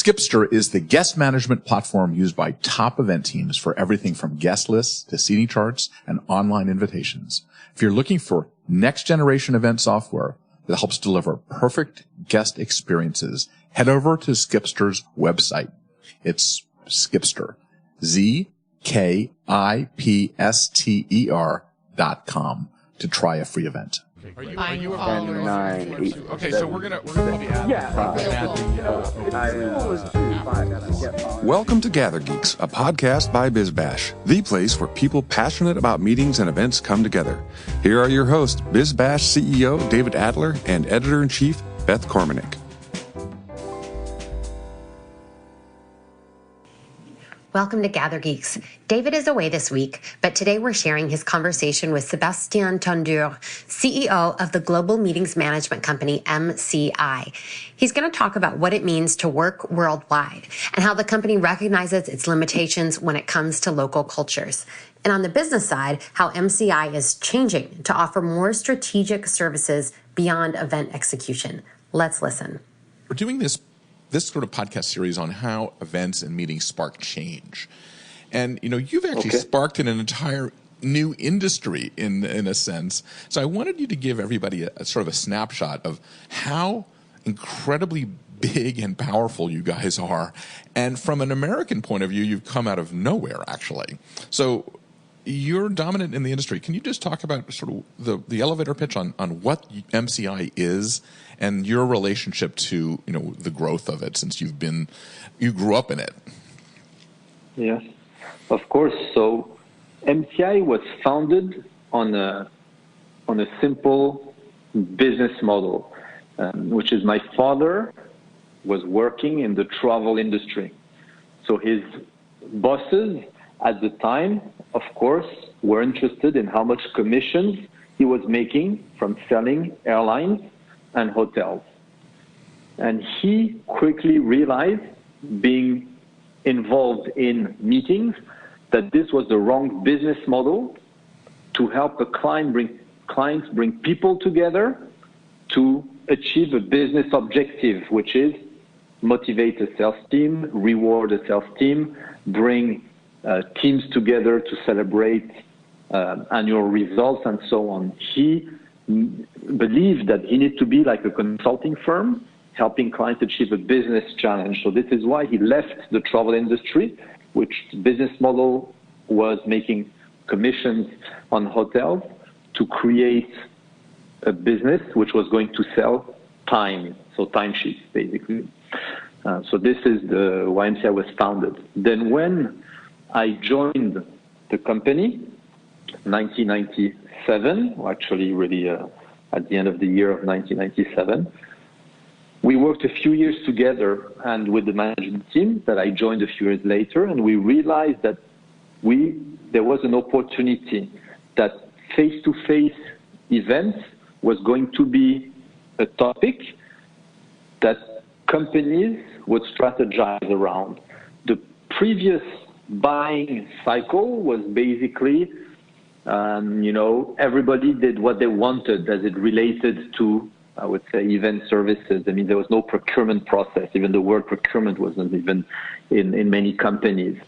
Skipster is the guest management platform used by top event teams for everything from guest lists to seating charts and online invitations. If you're looking for next generation event software that helps deliver perfect guest experiences, head over to Skipster's website. It's Skipster, ZKIPSTER.com to try a free event. Are you a follower? 9, 8, Okay, so we're gonna be Adler. Welcome to GatherGeeks, a podcast by BizBash, the place where people passionate about meetings and events come together. Here are your hosts, BizBash CEO David Adler and Editor-in-Chief Beth Kormanik. Welcome to GatherGeeks. David is away this week, but today we're sharing his conversation with Sebastien Tondeur, CEO of the global meetings management company MCI. He's going to talk about what it means to work worldwide and how the company recognizes its limitations when it comes to local cultures. And on the business side, how MCI is changing to offer more strategic services beyond event execution. Let's listen. We're doing this sort of podcast series on how events and meetings spark change. And, you've actually sparked an entire new industry in a sense. So I wanted you to give everybody a sort of a snapshot of how incredibly big and powerful you guys are. And from an American point of view, you've come out of nowhere, actually. So you're dominant in the industry. Can you just talk about sort of the elevator pitch on what MCI is and your relationship to, the growth of it since you grew up in it? Yes, of course. So MCI was founded on a simple business model, which is my father was working in the travel industry. So his bosses at the time, of course, were interested in how much commissions he was making from selling airlines and hotels. And he quickly realized, being involved in meetings, that this was the wrong business model to help the clients bring people together to achieve a business objective, which is motivate a sales team, reward a sales team, bring teams together to celebrate annual results and so on. He believed that he needed to be like a consulting firm, helping clients achieve a business challenge. So this is why he left the travel industry, which business model was making commissions on hotels, to create a business which was going to sell time, so timesheets basically. So this is the why MCI was founded. Then when I joined the company, 1997, or actually really at the end of the year of 1997, we worked a few years together and with the management team that I joined a few years later, and we realized that there was an opportunity that face-to-face events was going to be a topic that companies would strategize around. The previous buying cycle was basically everybody did what they wanted as it related to, I would say, event services. I mean, there was no procurement process. Even the word procurement wasn't even in many companies.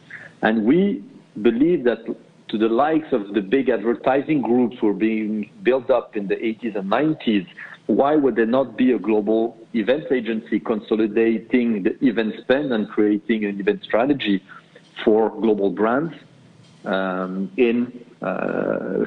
And we believe that to the likes of the big advertising groups were being built up in the 80s and 90s, why would there not be a global event agency consolidating the event spend and creating an event strategy for global brands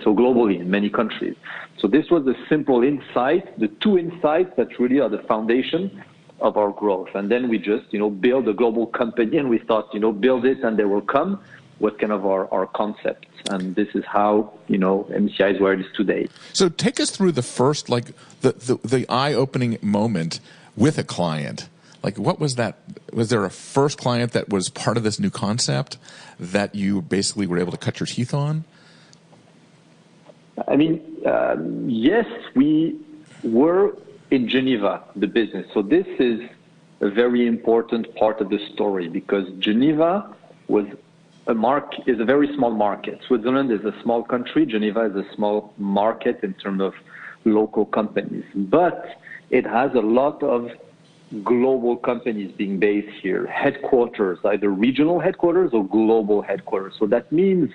so globally in many countries. So this was a simple insight, the two insights that really are the foundation of our growth. And then we just, build a global company, and we thought, build it and they will come, was kind of our concept. And this is how, MCI is where it is today. So take us through the first, the eye-opening moment with a client. Like, what was that? Was there a first client that was part of this new concept that you basically were able to cut your teeth on? I mean, yes, we were in Geneva, the business. So this is a very important part of the story, because Geneva is a very small market. Switzerland is a small country. Geneva is a small market in terms of local companies. But it has a lot of global companies being based here, headquarters, either regional headquarters or global headquarters. So that means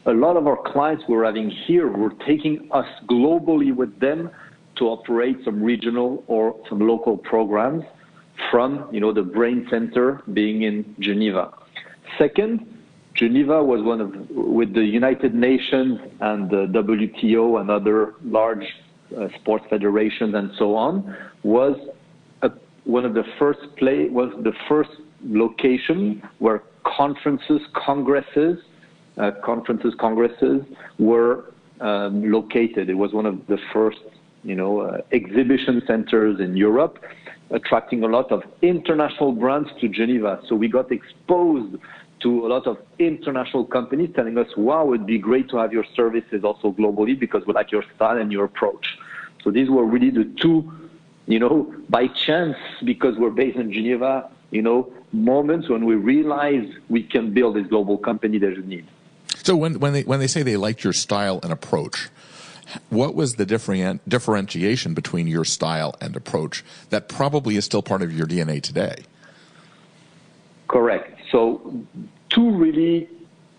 a lot of our clients we're having here, we're taking us globally with them to operate some regional or some local programs from, the brain center being in Geneva. Second, Geneva was with the United Nations and the WTO and other large sports federations and so on, was the first location where conferences, congresses were located. It was one of the first, exhibition centers in Europe, attracting a lot of international brands to Geneva. So we got exposed to a lot of international companies telling us, wow, it'd be great to have your services also globally because we like your style and your approach. So these were really the two, by chance, because we're based in Geneva, moments when we realize we can build this global company there's a need. So when they say they liked your style and approach, what was the differentiation between your style and approach that probably is still part of your DNA today? Correct. So two really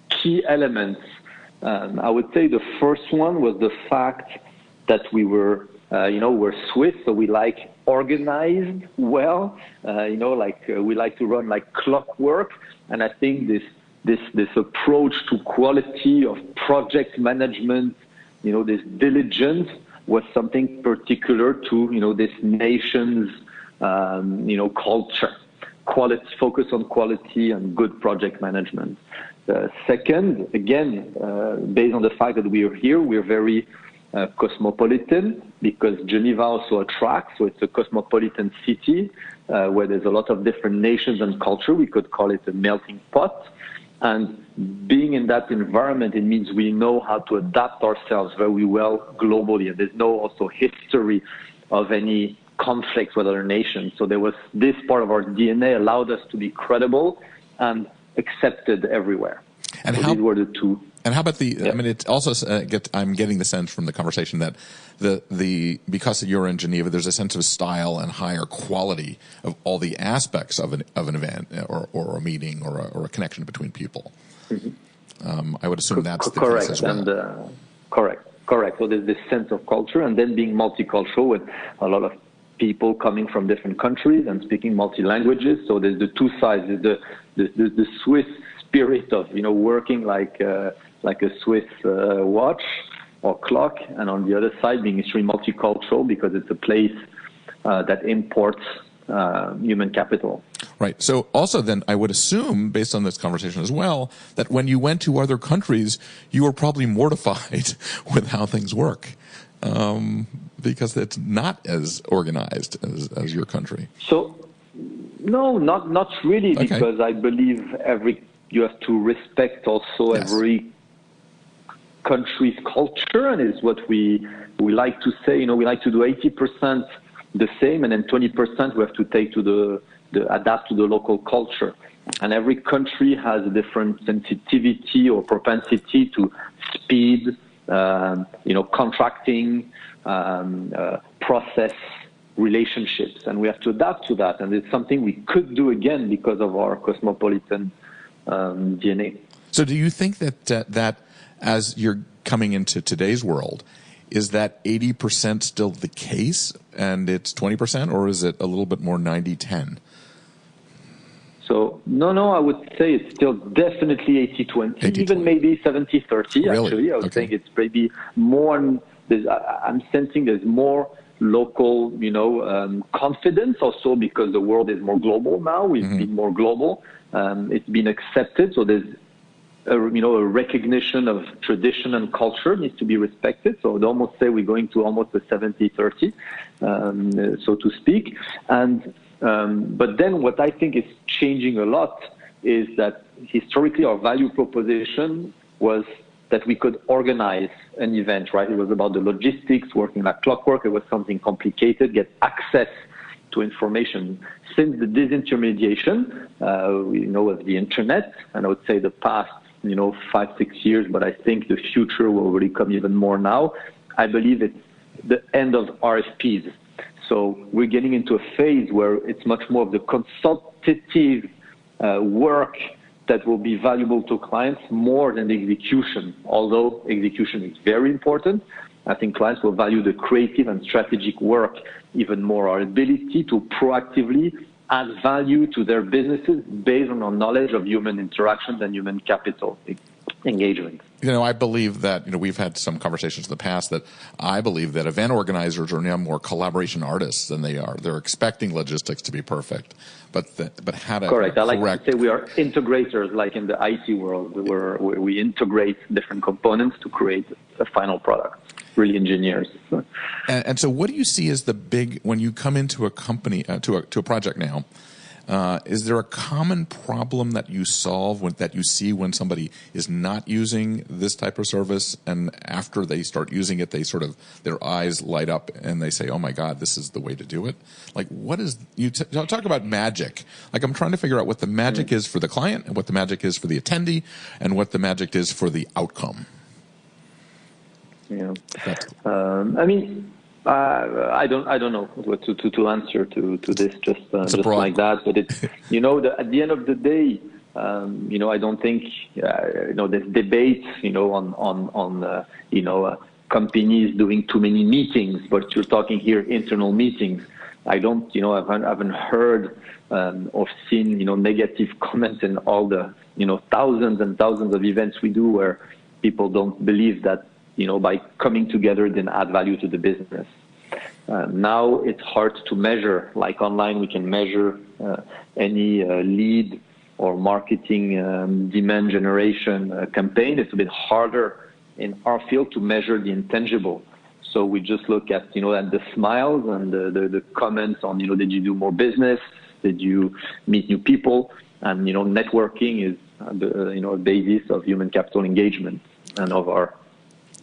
key elements. I would say the first one was the fact that we were, we're Swiss, so we like organized well, we like to run like clockwork. And I think this approach to quality of project management, this diligence was something particular to, this nation's, culture. Quality, focus on quality and good project management. Second, again, based on the fact that we are here, we're very cosmopolitan because Geneva also attracts, so it's a cosmopolitan city where there's a lot of different nations and culture. We could call it a melting pot. And being in that environment, it means we know how to adapt ourselves very well globally. And there's no also history of any conflict with other nations. So there was this part of our DNA allowed us to be credible and accepted everywhere. And so how, these were the two. And how about the? I mean, it also I'm getting the sense from the conversation that because you're in Geneva, there's a sense of style and higher quality of all the aspects of an event or a meeting or a connection between people. Mm-hmm. I would assume that's the case as well. And, correct. So there's this sense of culture, and then being multicultural with a lot of people coming from different countries and speaking multi-languages. So there's the two sides. There's the Swiss spirit of working like a Swiss watch or clock, and on the other side being extremely multicultural because it's a place that imports human capital. Right. So also then I would assume, based on this conversation as well, that when you went to other countries, you were probably mortified with how things work. Because it's not as organized as your country. So, no, not really, because I believe you have to respect also every country's culture, and it's what we like to say. We like to do 80% the same, and then 20% we have to take to adapt to the local culture. And every country has a different sensitivity or propensity to speed, contracting, process relationships, and we have to adapt to that. And it's something we could do again because of our cosmopolitan DNA. So do you think that as you're coming into today's world, is that 80% still the case and it's 20%, or is it a little bit more 90-10? So, no, I would say it's still definitely 80-20, even maybe 70-30, really? Actually. I was saying it's maybe more, I'm sensing there's more local, confidence also because the world is more global now. We've been more global. It's been accepted. So there's, a recognition of tradition and culture needs to be respected. So I'd almost say we're going to almost a 70-30, so to speak. And but then what I think is changing a lot is that historically our value proposition was that we could organize an event, right? It was about the logistics, working like clockwork. It was something complicated, get access to information. Since the disintermediation, of the internet, and I would say the past, 5-6 years, but I think the future will really come even more now. I believe it's the end of RFPs. So we're getting into a phase where it's much more of the consultative work that will be valuable to clients more than the execution. Although execution is very important, I think clients will value the creative and strategic work even more, our ability to proactively add value to their businesses based on our knowledge of human interactions and human capital engagement. I believe that, we've had some conversations in the past that I believe that event organizers are now more collaboration artists than they are. They're expecting logistics to be perfect, but how to correct. I like to say we are integrators, like in the IT world, where we integrate different components to create a final product. Really engineers. And so what do you see as the big, when you come into a company, to a project now, is there a common problem that you solve that you see when somebody is not using this type of service, and after they start using it, they their eyes light up and they say, oh my God, this is the way to do it? Like, what is, talk about magic. Like, I'm trying to figure out what the magic is for the client and what the magic is for the attendee and what the magic is for the outcome. Yeah. I don't know what to answer to this just like that. But it's at the end of the day, I don't think this debate on companies doing too many meetings. But you're talking here internal meetings. I haven't heard or seen negative comments in all the thousands and thousands of events we do where people don't believe that by coming together then add value to the business. Now it's hard to measure. Like online, we can measure any lead or marketing demand generation campaign. It's a bit harder in our field to measure the intangible. So we just look at at the smiles and the comments on did you do more business? Did you meet new people? And networking is a basis of human capital engagement and of our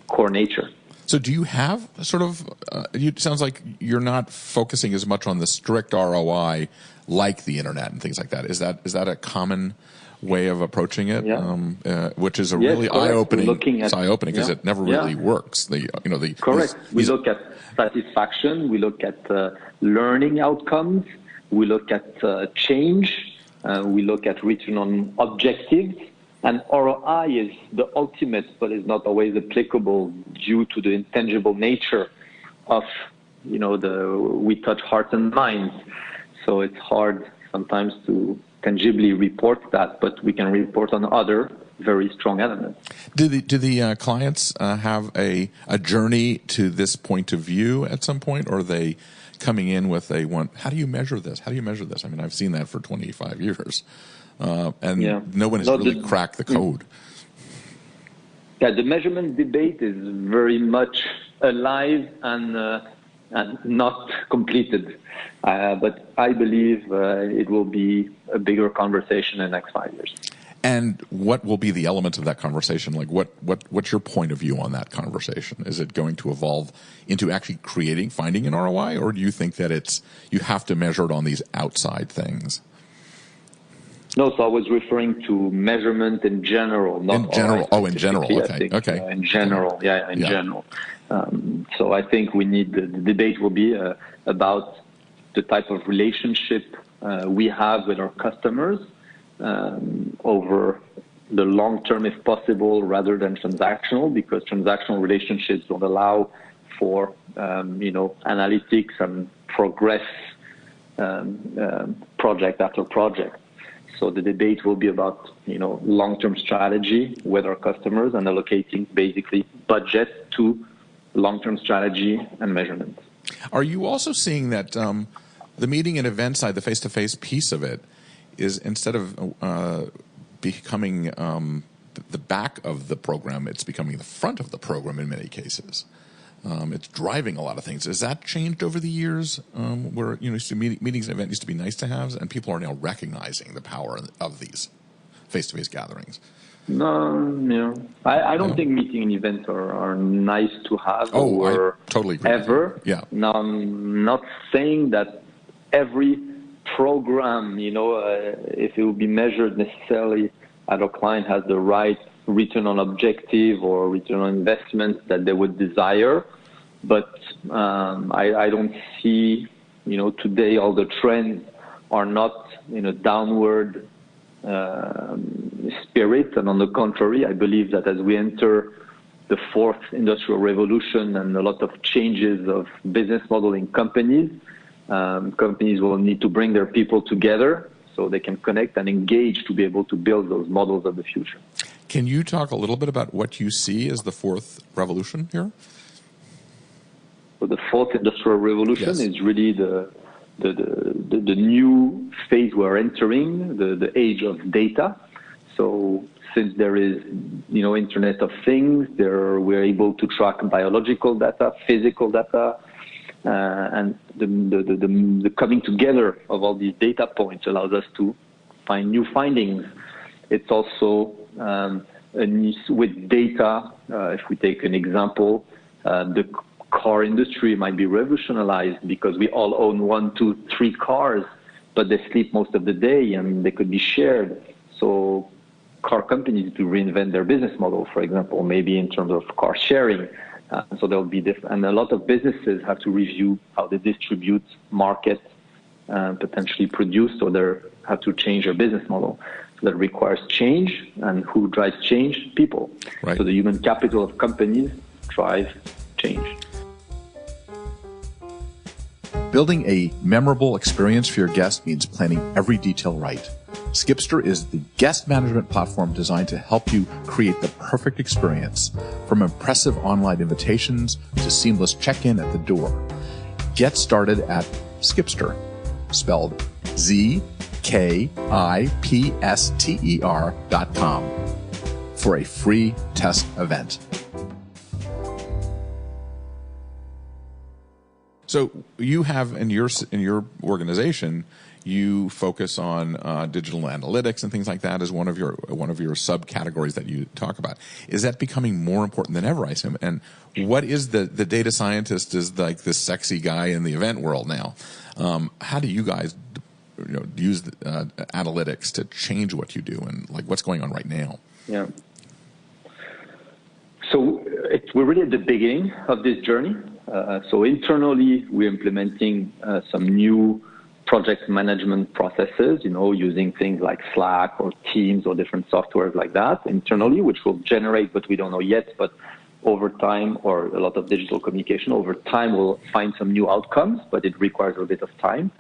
core nature. So do you have it sounds like you're not focusing as much on the strict ROI like the internet and things like that. Is that a common way of approaching it? Yeah. Which is really eye-opening. It's eye-opening because it never really works. Correct. We look at satisfaction. We look at learning outcomes. We look at change. We look at return on objectives. And R.O.I. is the ultimate, but is not always applicable due to the intangible nature of, we touch hearts and minds. So it's hard sometimes to tangibly report that, but we can report on other very strong elements. Do the clients have a journey to this point of view at some point, or are they coming in with how do you measure this? How do you measure this? I mean, I've seen that for 25 years. No one has really cracked the code. Yeah, the measurement debate is very much alive and not completed. But I believe it will be a bigger conversation in the next 5 years. And what will be the elements of that conversation? Like, what's your point of view on that conversation? Is it going to evolve into actually finding an ROI, or do you think that you have to measure it on these outside things? No, so I was referring to measurement in general. In general. Okay. Okay. In general. General. So I think the debate will be about the type of relationship we have with our customers over the long term, if possible, rather than transactional, because transactional relationships don't allow for, analytics and progress project after project. So the debate will be about, long-term strategy with our customers and allocating basically budget to long-term strategy and measurement. Are you also seeing that the meeting and event side, the face-to-face piece of it, is instead of becoming the back of the program, it's becoming the front of the program in many cases? It's driving a lot of things. Has that changed over the years? Where meetings and events used to be nice to have, and people are now recognizing the power of these face-to-face gatherings. No, I don't think meeting and events are nice to have. I totally agree. Ever. Yeah. Now, I'm not saying that every program, if it will be measured necessarily at a client has the right return on objective or return on investment that they would desire. But I don't see today all the trends are not in a downward spirit, and on the contrary, I believe that as we enter the fourth industrial revolution and a lot of changes of business model in companies, companies will need to bring their people together so they can connect and engage to be able to build those models of the future. Can you talk a little bit about what you see as the fourth revolution here? So the fourth industrial revolution is really the new phase we're entering, the age of data. So since there is, Internet of Things, we're able to track biological data, physical data, and the coming together of all these data points allows us to find new findings. It's also with data. If we take an example, the car industry might be revolutionized because we all own 1, 2, 3 cars, but they sleep most of the day and they could be shared. So car companies to reinvent their business model, for example, maybe in terms of car sharing. So there'll be different, and a lot of businesses have to review how they distribute, market, potentially produce, so they have to change their business model. So that requires change, and who drives change? People. Right. So the human capital of companies drive change. Building a memorable experience for your guests means planning every detail right. Skipster is the guest management platform designed to help you create the perfect experience, from impressive online invitations to seamless check-in at the door. Get started at Skipster, spelled ZKIPSTER.com, for a free test event. So you have in your organization, you focus on digital analytics and things like that as one of your subcategories that you talk about. Is that becoming more important than ever, I assume? And what is the data scientist is like this sexy guy in the event world now? How do you guys use analytics to change what you do, and like what's going on right now? Yeah. So we're really at the beginning of this journey. So internally, we're implementing some new project management processes, using things like Slack or Teams or different softwares like that internally, which will generate, but we don't know yet, but over time, or a lot of digital communication, over time we'll find some new outcomes, but it requires a bit of time.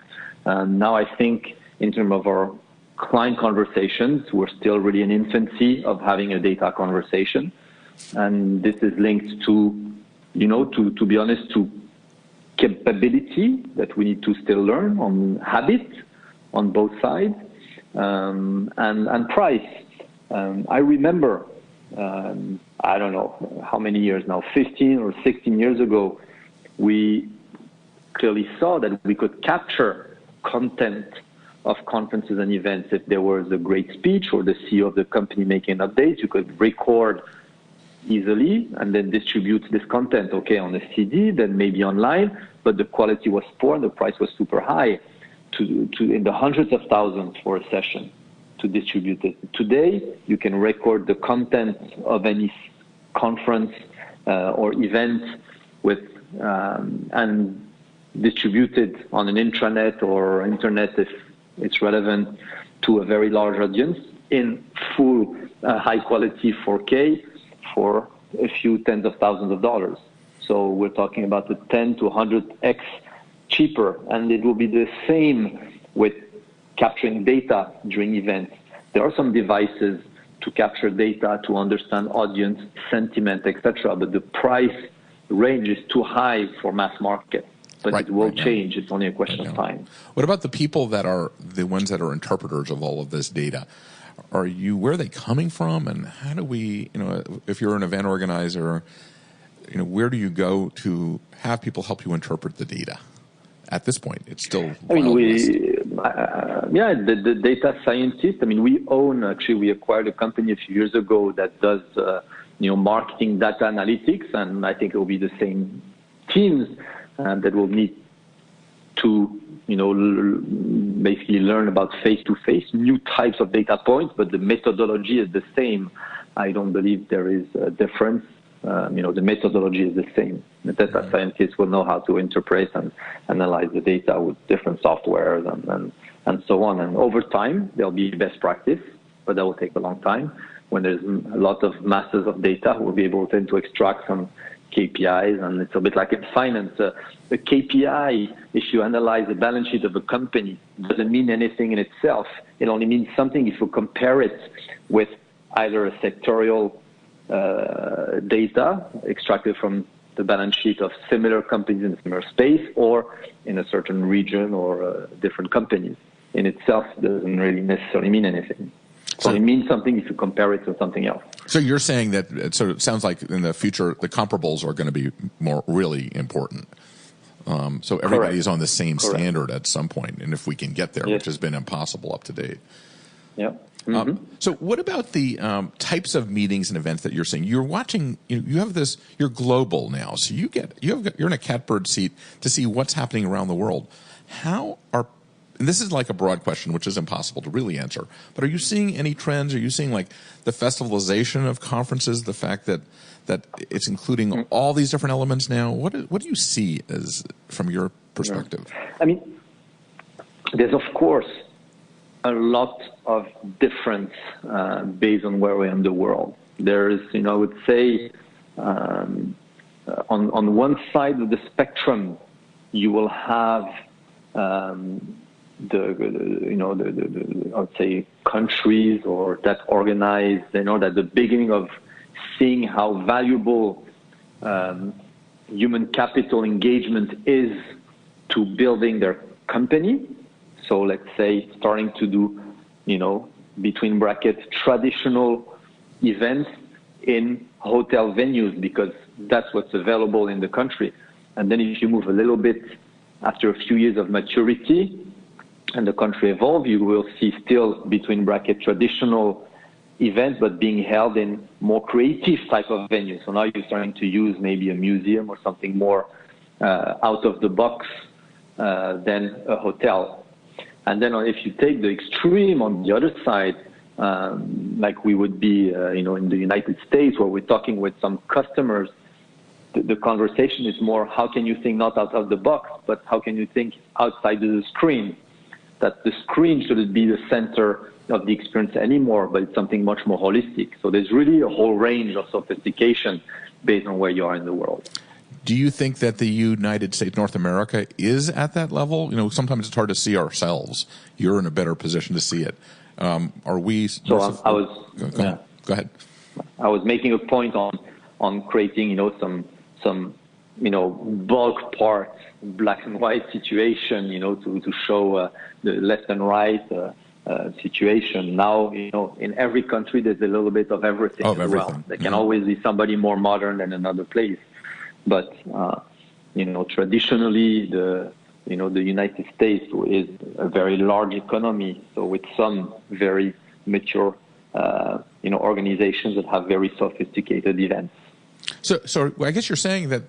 Now I think in terms of our client conversations, we're still really in infancy of having a data conversation. And this is linked to, to be honest, to capability that we need to still learn on habit on both sides, and price. I remember, I don't know how many years now, 15 or 16 years ago, we clearly saw that we could capture content of conferences and events. If there was a great speech or the CEO of the company making updates, you could record easily and then distribute this content, on a CD, then maybe online, but the quality was poor and the price was super high, to in the hundreds of thousands for a session to distribute it. Today, you can record the content of any conference or event with and distribute it on an intranet or internet if it's relevant to a very large audience in full high quality 4K for a few tens of thousands of dollars. So we're talking about the 10 to 100x cheaper, and it will be the same with capturing data during events. There are some devices to capture data to understand audience sentiment, etc., but the price range is too high for mass market. But it will change. It's only a question of time. What about the people that are the ones that are interpreters of all of this data? Where are they coming from, and how do we, if you're an event organizer, where do you go to have people help you interpret the data? At this point, it's still. The data scientists. We acquired a company a few years ago that does, marketing data analytics, and I think it will be the same teams that will need to, basically learn about face-to-face, new types of data points, but the methodology is the same. I don't believe there is a difference The methodology is the same. The data scientists will know how to interpret and analyze the data with different softwares and so on. And over time, there'll be best practice, but that will take a long time. When there's a lot of masses of data, we'll be able to extract some KPIs, and it's a bit like in finance. A KPI, if you analyze the balance sheet of a company, doesn't mean anything in itself. It only means something if you compare it with either a sectorial data extracted from the balance sheet of similar companies in a similar space or in a certain region or different companies. In itself, doesn't really necessarily mean anything. So it means something if you compare it to something else. So you're saying that it sort of sounds like in the future the comparables are going to be really important. So everybody's on the same standard at some point, and if we can get there, which has been impossible up to date. Yeah. So what about the types of meetings and events that you're seeing? You're watching. You have this. You're global now, so you're in a catbird seat to see what's happening around the world. And this is like a broad question, which is impossible to really answer. But are you seeing any trends? Are you seeing like the festivalization of conferences, the fact that it's including all these different elements now? What do you see as from your perspective? I mean, there's of course a lot of difference based on where we're in the world. There's, I would say, on one side of the spectrum, you will have I would say countries or that organize, that the beginning of seeing how valuable human capital engagement is to building their company. So let's say starting to do, between brackets, traditional events in hotel venues because that's what's available in the country. And then if you move a little bit after a few years of maturity, and the country evolve, you will see still, between bracket, traditional events, but being held in more creative type of venues. So now you're starting to use maybe a museum or something more out of the box than a hotel. And then if you take the extreme on the other side, like we would be, in the United States, where we're talking with some customers, the conversation is more, how can you think not out of the box, but how can you think outside of the screen? That the screen shouldn't be the center of the experience anymore, but it's something much more holistic. So there's really a whole range of sophistication based on where you are in the world. Do you think that the United States, North America, is at that level? Sometimes it's hard to see ourselves. You're in a better position to see it. Are we? So Go ahead. I was making a point on creating, some bulk parts, black and white situation, to show the left and right situation. Now, in every country, there's a little bit of everything as well. There can always be somebody more modern than another place. But, traditionally, the United States is a very large economy. So with some very mature, organizations that have very sophisticated events. So I guess you're saying that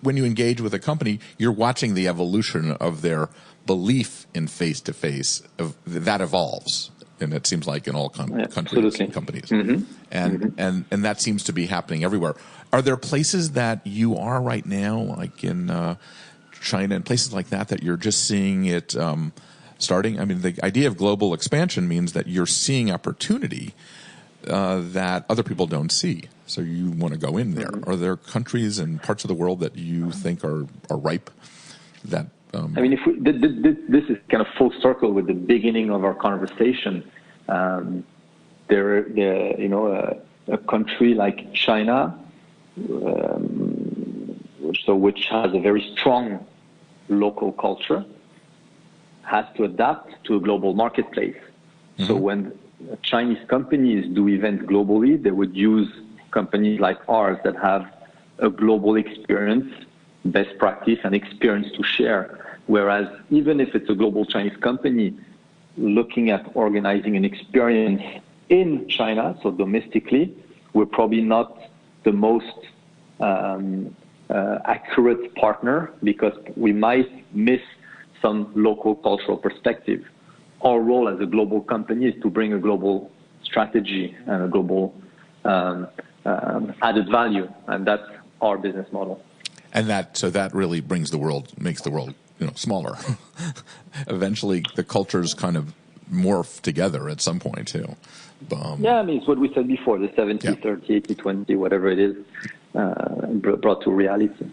when you engage with a company, you're watching the evolution of their belief in face-to-face. That evolves, and it seems like in all countries and companies. Mm-hmm. And that seems to be happening everywhere. Are there places that you are right now, like in China and places like that you're just seeing it starting? I mean, the idea of global expansion means that you're seeing opportunity that other people don't see. So you want to go in there. Are there countries and parts of the world that you think are ripe? That I mean, this is kind of full circle with the beginning of our conversation. A country like China, which has a very strong local culture, has to adapt to a global marketplace. Mm-hmm. So when Chinese companies do events globally, they would use companies like ours that have a global experience, best practice, and experience to share. Whereas even if it's a global Chinese company looking at organizing an experience in China, so domestically, we're probably not the most accurate partner because we might miss some local cultural perspective. Our role as a global company is to bring a global strategy and a global added value, and that's our business model. And that really makes the world smaller. Eventually, the cultures kind of morph together at some point too. It's what we said before, the 70-30, 80-20, whatever it is, brought to reality.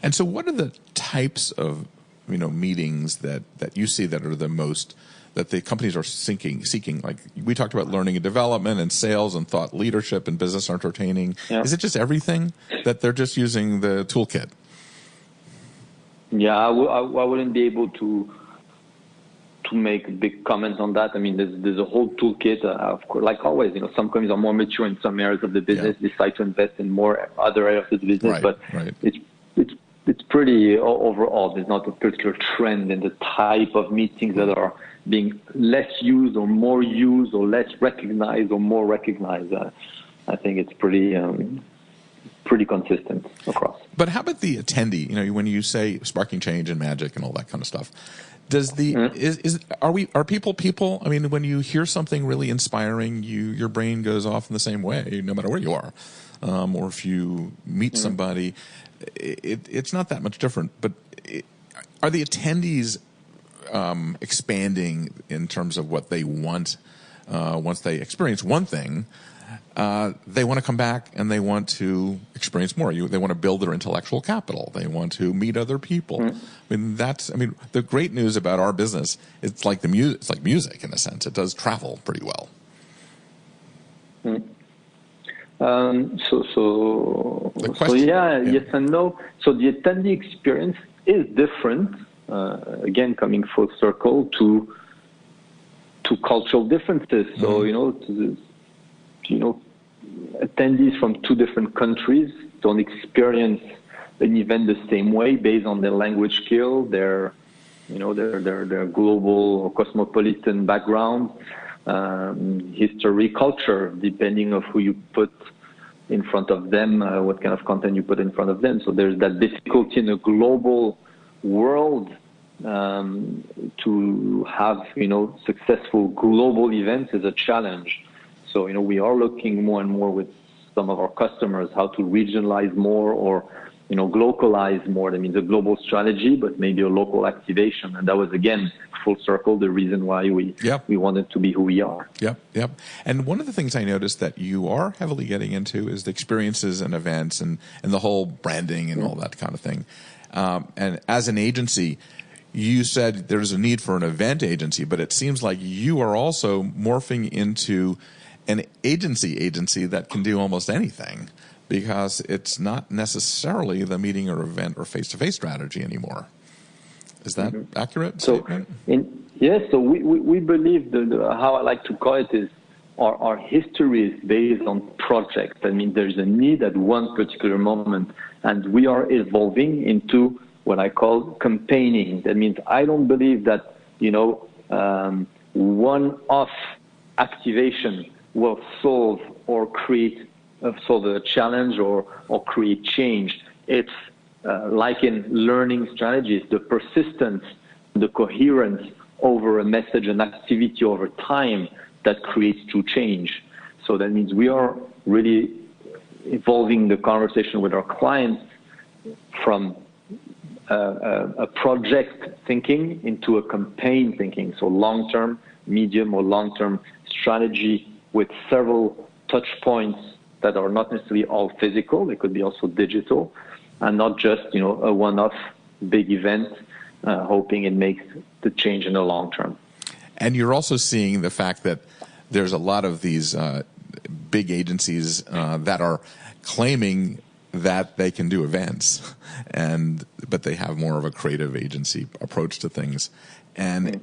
And so what are the types of meetings that you see that are the most that the companies are seeking? Like we talked about learning and development and sales and thought leadership and business entertaining. Yeah. Is it just everything that they're just using the toolkit? Yeah, I wouldn't be able to make big comments on that. I mean, there's a whole toolkit. Of course, like always, some companies are more mature in some areas of the business, decide to invest in more other areas of the business. But it's pretty overall. There's not a particular trend in the type of meetings that are being less used or more used or less recognized or more recognized. I think it's pretty consistent across. But how about the attendee? When you say sparking change and magic and all that kind of stuff, does are people? I mean, when you hear something really inspiring, your brain goes off in the same way, no matter where you are, or if you meet somebody, it's not that much different. But are the attendees expanding in terms of what they want once they experience one thing? They want to come back and they want to experience more. They want to build their intellectual capital. They want to meet other people. The great news about our business, it's like music in a sense. It does travel pretty well. Yes and no. So the attendee experience is different. Again, coming full circle to cultural differences. So attendees from two different countries don't experience an event the same way based on their language skill, their global or cosmopolitan background, history, culture, depending on who you put in front of them, what kind of content you put in front of them. So there's that difficulty in a global world to have successful global events is a challenge. So, we are looking more and more with some of our customers how to regionalize more or, localize more. That means a global strategy, but maybe a local activation. And that was, again, full circle, the reason why we wanted to be who we are. Yep. And one of the things I noticed that you are heavily getting into is the experiences and events and the whole branding and all that kind of thing. And as an agency, you said there's a need for an event agency, but it seems like you are also morphing into an agency that can do almost anything because it's not necessarily the meeting or event or face-to-face strategy anymore. Is that accurate statement? So we believe how I like to call it is our history is based on projects. I mean, there's a need at one particular moment, and we are evolving into what I call campaigning. That means I don't believe that, one-off activation will solve a challenge or create change. It's like in learning strategies, the persistence, the coherence over a message and activity over time that creates true change. So that means we are really evolving the conversation with our clients from a project thinking into a campaign thinking. So long-term, medium or long-term strategy with several touch points that are not necessarily all physical. They could be also digital and not just, a one-off big event, hoping it makes the change in the long term. And you're also seeing the fact that there's a lot of these big agencies that are claiming that they can do events, but they have more of a creative agency approach to things. And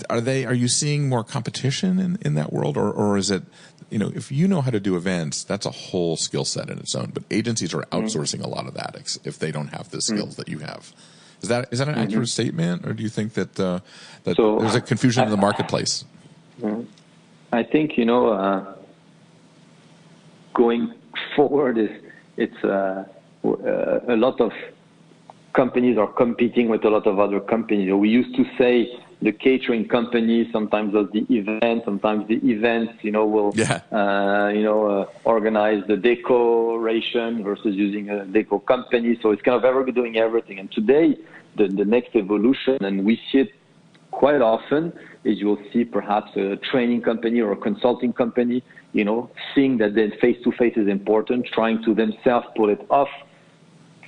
are you seeing more competition in that world, or is it, if you know how to do events, that's a whole skill set in its own. But agencies are outsourcing a lot of that if they don't have the skills that you have. Is that an accurate statement, or do you think that there's a confusion in the marketplace? I think going forward it's a lot of companies are competing with a lot of other companies. We used to say the catering company sometimes does the event, sometimes the event, will, organize the decoration versus using a deco company. So it's kind of everybody doing everything. And today, the next evolution, and we see it quite often, is you'll see perhaps a training company or a consulting company, seeing that the face-to-face is important, trying to themselves pull it off,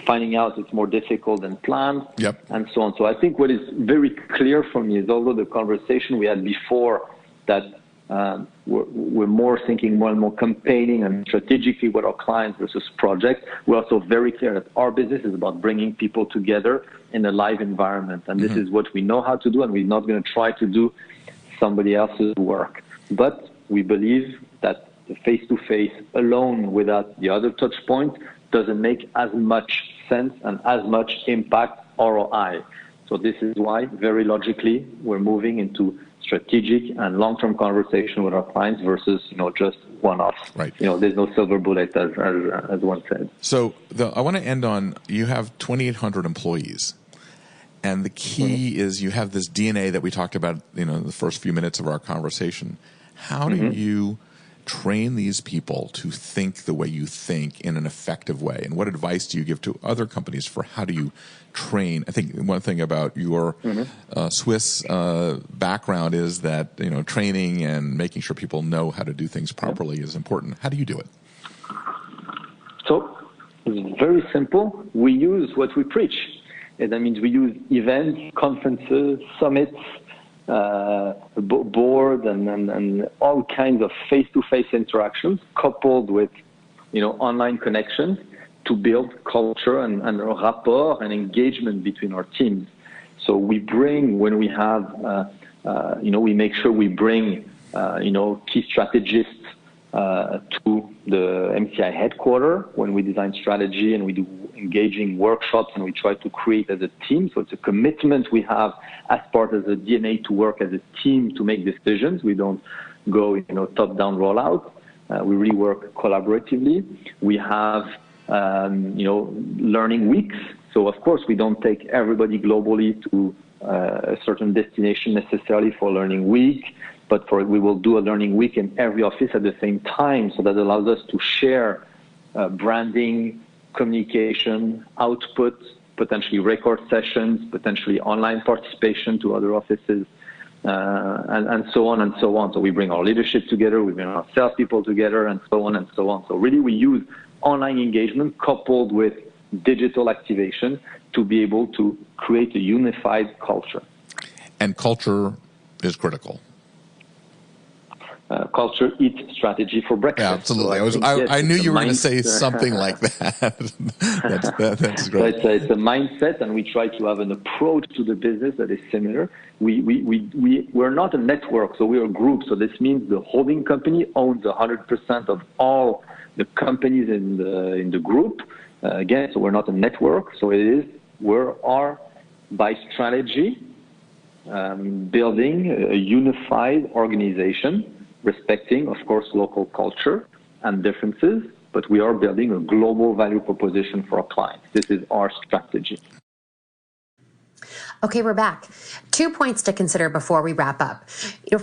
finding out it's more difficult than planned, and so on. So I think what is very clear for me is, although the conversation we had before that we're more thinking more and more campaigning and strategically with our clients versus projects, we're also very clear that our business is about bringing people together in a live environment. And this is what we know how to do, and we're not going to try to do somebody else's work. But we believe that the face-to-face alone without the other touch point doesn't make as much sense and as much impact ROI. So this is why, very logically, we're moving into strategic and long-term conversation with our clients versus, just one-offs. Right. There's no silver bullet, as one said. So I want to end on, you have 2,800 employees. And the key is you have this DNA that we talked about, in the first few minutes of our conversation. How do you train these people to think the way you think in an effective way? And what advice do you give to other companies for how do you train? I think one thing about your Swiss background is that, training and making sure people know how to do things properly is important. How do you do it? So it's very simple. We use what we preach. And that means we use events, conferences, summits, board, and all kinds of face-to-face interactions coupled with, online connections to build culture and rapport and engagement between our teams. So we bring, when we have, we make sure we bring, key strategists to the MCI headquarters when we design strategy, and we do engaging workshops, and we try to create as a team. So it's a commitment we have as part of the DNA to work as a team to make decisions. We don't go, top-down rollout. We really work collaboratively. We have, learning weeks. So of course we don't take everybody globally to a certain destination necessarily for learning week, but we will do a learning week in every office at the same time. So that allows us to share branding, communication, output, potentially record sessions, potentially online participation to other offices, and so on and so on. So we bring our leadership together, we bring our salespeople together, and so on and so on. So really we use online engagement coupled with digital activation to be able to create a unified culture. And culture is critical. Culture eats strategy for breakfast. Yeah, absolutely. So I knew you were going to say something like that. That's great. So it's a mindset, and we try to have an approach to the business that is similar. We're not a network, so we're a group. So this means the holding company owns 100% of all the companies in the group. Again, so we're not a network. So we are by strategy building a unified organization, respecting, of course, local culture and differences, but we are building a global value proposition for our clients. This is our strategy. Okay, we're back. 2 points to consider before we wrap up.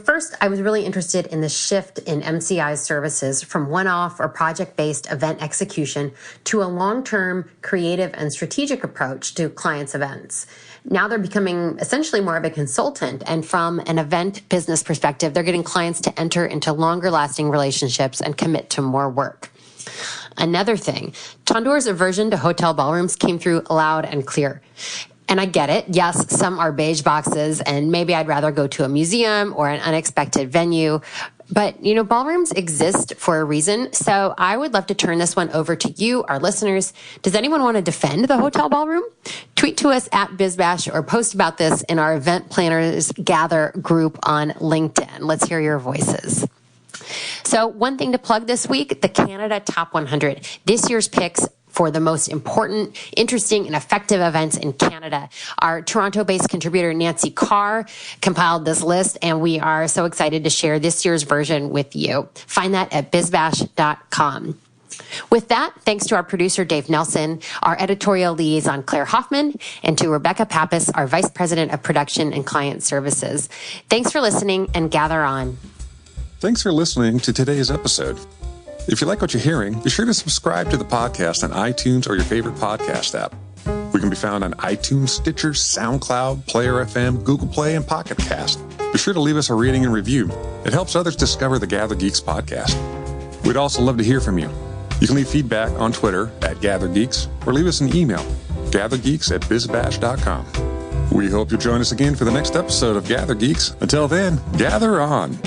First, I was really interested in the shift in MCI's services from one-off or project-based event execution to a long-term creative and strategic approach to clients' events. Now they're becoming essentially more of a consultant, and from an event business perspective, they're getting clients to enter into longer lasting relationships and commit to more work. Another thing, Tondeur's aversion to hotel ballrooms came through loud and clear. And I get it. Yes, some are beige boxes, and maybe I'd rather go to a museum or an unexpected venue. But, ballrooms exist for a reason. So I would love to turn this one over to you, our listeners. Does anyone want to defend the hotel ballroom? Tweet to us at BizBash or post about this in our Event Planners Gather group on LinkedIn. Let's hear your voices. So one thing to plug this week, the Canada Top 100. This year's picks for the most important, interesting, and effective events in Canada. Our Toronto-based contributor, Nancy Carr, compiled this list, and we are so excited to share this year's version with you. Find that at bizbash.com. With that, thanks to our producer, Dave Nelson, our editorial liaison, Claire Hoffman, and to Rebecca Pappas, our Vice President of Production and Client Services. Thanks for listening, and gather on. Thanks for listening to today's episode. If you like what you're hearing, be sure to subscribe to the podcast on iTunes or your favorite podcast app. We can be found on iTunes, Stitcher, SoundCloud, Player FM, Google Play, and Pocket Cast. Be sure to leave us a rating and review. It helps others discover the GatherGeeks podcast. We'd also love to hear from you. You can leave feedback on Twitter @GatherGeeks or leave us an email, gathergeeks@bizbash.com. We hope you'll join us again for the next episode of GatherGeeks. Until then, gather on.